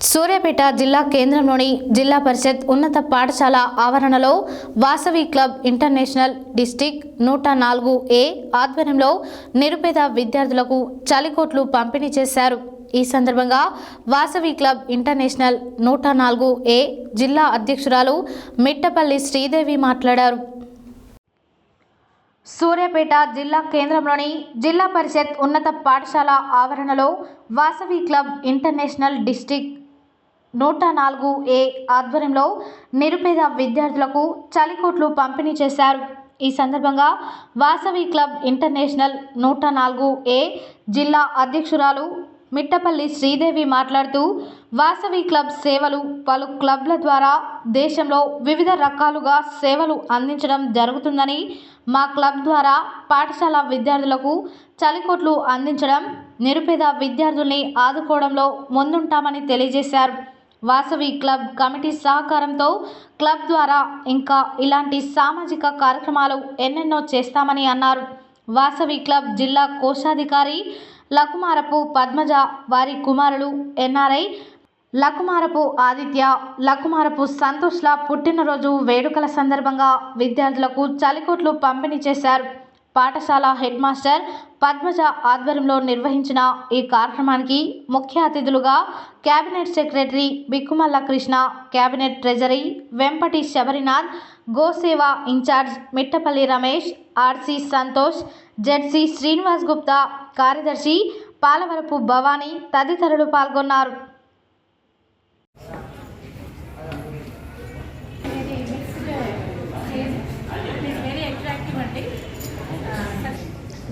సూర్యాపేట జిల్లా కేంద్రంలోని జిల్లా పరిషత్ ఉన్నత పాఠశాల ఆవరణలో Vasavi club international district 104A ఆధ్వర్యంలో నిరుపేద విద్యార్థులకు చలికోట్లు పంపిణీ చేశారు. ఈ సందర్భంగా వాసవి క్లబ్ ఇంటర్నేషనల్ 104A జిల్లా అధ్యక్షురాలు మిట్టపల్లి శ్రీదేవి మాట్లాడారు. సూర్యాపేట జిల్లా కేంద్రంలోని జిల్లా పరిషత్ ఉన్నత పాఠశాల ఆవరణలో Vasavi club international district 104A ఆధ్వర్యంలో నిరుపేద విద్యార్థులకు చలికోట్లు పంపిణీ చేశారు. ఈ సందర్భంగా వాసవి క్లబ్ ఇంటర్నేషనల్ 104A జిల్లా అధ్యక్షురాలు మిట్టపల్లి శ్రీదేవి మాట్లాడుతూ, వాసవి క్లబ్ సేవలు పలు క్లబ్ల ద్వారా దేశంలో వివిధ రకాలుగా సేవలు అందించడం జరుగుతుందని, మా క్లబ్ ద్వారా పాఠశాల విద్యార్థులకు చలికోట్లు అందించడం, నిరుపేద విద్యార్థుల్ని ఆదుకోవడంలో ముందుంటామని తెలియజేశారు. వాసవి క్లబ్ కమిటీ సహకారంతో క్లబ్ ద్వారా ఇంకా ఇలాంటి సామాజిక కార్యక్రమాలు ఎన్నెన్నో చేస్తామని అన్నారు. వాసవి క్లబ్ జిల్లా కోశాధికారి లకుమారపు పద్మజ, వారి కుమారులు NRI లకుమారపు ఆదిత్య, లకుమారపు సంతోష్ల పుట్టినరోజు వేడుకల సందర్భంగా విద్యార్థులకు చలికోట్లు పంపిణీ చేశారు. పాఠశాల హెడ్ మాస్టర్ పద్మజ ఆధ్వర్యంలో నిర్వహించిన ఈ కార్యక్రమానికి ముఖ్య అతిథులుగా cabinet secretary Bikkumalla Krishna, cabinet treasury Vempati Sabarinath, గోసేవ incharge Mittapalli Ramesh, RC Santosh, ZC Srinivas Gupta, కార్యదర్శి పాలవరపు భవానీ తదితరులు పాల్గొన్నారు.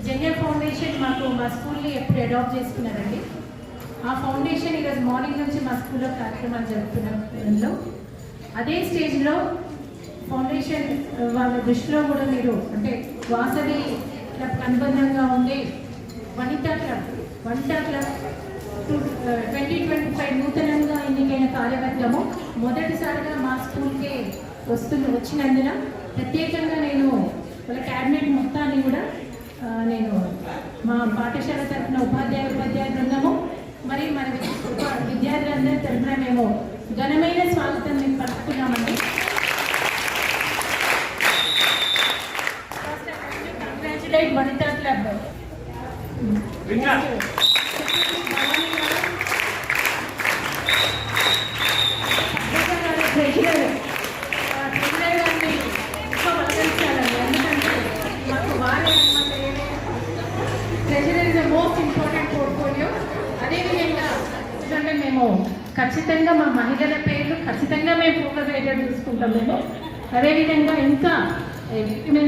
జెండర్ ఫౌండేషన్ మా స్కూల్ని ఎప్పుడు అడాప్ట్ చేసుకున్నారండి. ఆ ఫౌండేషన్ ఈరోజు మార్నింగ్ నుంచి మా స్కూల్లో కార్యక్రమాలు జరుపుతున్న అదే స్టేజ్లో ఫౌండేషన్ వాళ్ళ దృష్టిలో కూడా మీరు అంటే వాసవి క్లబ్ అనుబంధంగా ఉండే వనితా క్లబ్ 2025 నూతనంగా ఎన్నికైన కార్యవర్గము మొదటిసారిగా మా స్కూల్కే వచ్చినందున ప్రత్యేకంగా నేను వాళ్ళ క్యాబినెట్ మొత్తాన్ని కూడా నేను మా పాఠశాల తరఫున ఉపాధ్యాయ బృందము మరి మన విద్యార్థులందరి తరఫున మేము ఘనమైన స్వాగతం మేము పలుకుతున్నామండి. Congratulate Vanitha club. మేము ఖచ్చితంగా మా మహిళల పేర్లు ఖచ్చితంగా మేము ఫోకస్ అయ్యేటట్టు చూసుకుంటాం. మేము అదేవిధంగా ఇంకా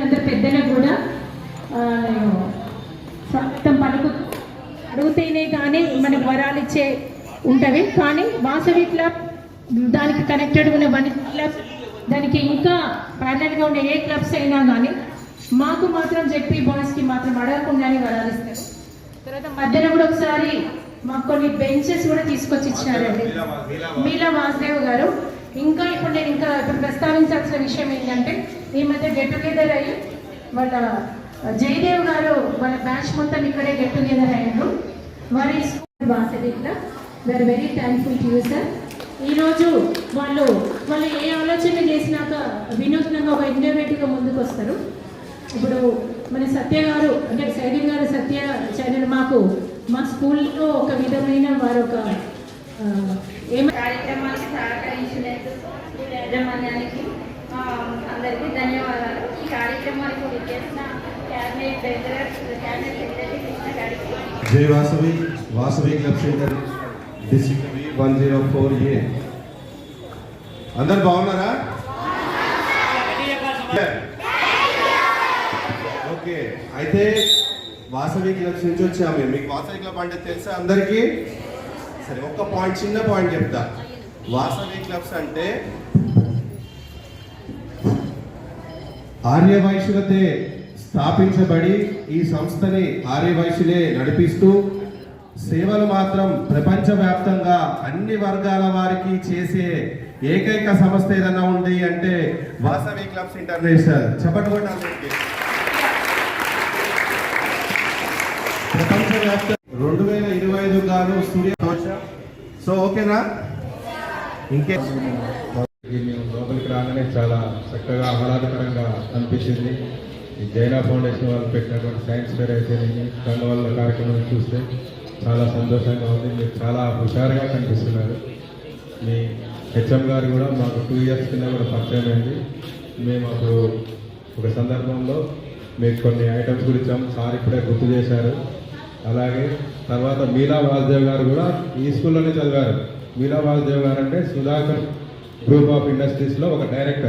అందరు పెద్దలకు కూడా నేను స్వాగతం అడుగుతేనే కానీ మనకు వరాలు ఇచ్చే ఉంటుంది. కానీ వాసవి క్లబ్ దానికి కనెక్టెడ్ ఉన్న వనితా క్లబ్ దానికి ఇంకా ప్యారలల్గా ఉండే ఏ క్లబ్స్ అయినా కానీ మాకు మాత్రం చెప్పి బాయ్స్కి మాత్రం అడగకుండానే వరాలు ఇస్తారు. తర్వాత మధ్యలో కూడా ఒకసారి మాకు కొన్ని బెంచెస్ కూడా తీసుకొచ్చి ఇచ్చినారండి మీలా వాసుదేవ్ గారు. ఇంకా ఇప్పుడు ప్రస్తావించాల్సిన విషయం ఏంటంటే ఈ మధ్య గెట్ టుగెదర్ అయ్యి వాళ్ళ జయదేవ్ గారు వాళ్ళ బ్యాచ్ మొత్తం ఇక్కడే గెట్ టుగెదర్ అయ్యారు. వారి స్కూల్ వాసవిలో we are very thankful to you sir. ఈరోజు వాళ్ళు ఏ ఆలోచన చేసినాక వినూత్నంగా ఒక ఇన్నోవేటివ్గా ముందుకు వస్తారు. ఇప్పుడు మన సత్య గారు అంటే సైదీ గారు సత్య చైర్మన్ మాకు మా స్కూల్లో ఒక విధమైన వారు ఒక కార్యక్రమానికి సహకరించినందుకు యాజమాన్యానికి అందరికీ ధన్యవాదాలు. ఈ కార్యక్రమానికి విచ్చేసిన క్యాబినెట్ సెక్రటరీ కృష్ణ గారికి. జై Vasavi club centre district 104A. అందరు బాగున్నారా? ఓకే, అయితే వాసవి క్లబ్స్ నుంచి వచ్చాము. మీకు వాసవి క్లబ్ అంటే తెలుసా అందరికీ? సరే, ఒక్క చిన్న పాయింట్ చెప్తా. వాసవి క్లబ్స్ అంటే ఆర్యవైశ్యులతే స్థాపించబడి ఈ సంస్థని ఆర్యవైశ్యులే నడిపిస్తూ సేవలు మాత్రం ప్రపంచవ్యాప్తంగా అన్ని వర్గాల వారికి చేసే ఏకైక సంస్థ ఏదైనా ఉంది అంటే వాసవి క్లబ్స్ ఇంటర్నేషనల్. చెప్పకుండా ప్రపంచవ్యాప్తంగా 2025 గాను సూర్య. సో ఓకేనా? ఇంకే మేము లోపలికి రాగానే చాలా చక్కగా ఆహ్లాదకరంగా అనిపించింది. ఈ జైనా ఫౌండేషన్ వాళ్ళు పెట్టినటువంటి సైన్స్ ఫేర్ అయితే రంగవల్ల కార్యక్రమం చూస్తే చాలా సంతోషంగా ఉంది. మీరు చాలా హుషారుగా కనిపిస్తున్నారు. మీ హెచ్ఎం గారు కూడా మాకు 2 years కింద కూడా పరిచయం అయింది. మేము అప్పుడు ఒక సందర్భంలో మీకు కొన్ని ఐటమ్స్ కూడా ఇచ్చాము. సార్ ఇప్పుడే గుర్తు చేశారు. అలాగే తర్వాత మీలా వాసుదేవ్ గారు కూడా ఈ స్కూల్లోనే చదివారు. మీలా వాసుదేవ్ గారు అంటే సుధాకర్ గ్రూప్ ఆఫ్ ఇండస్ట్రీస్లో ఒక డైరెక్టర్.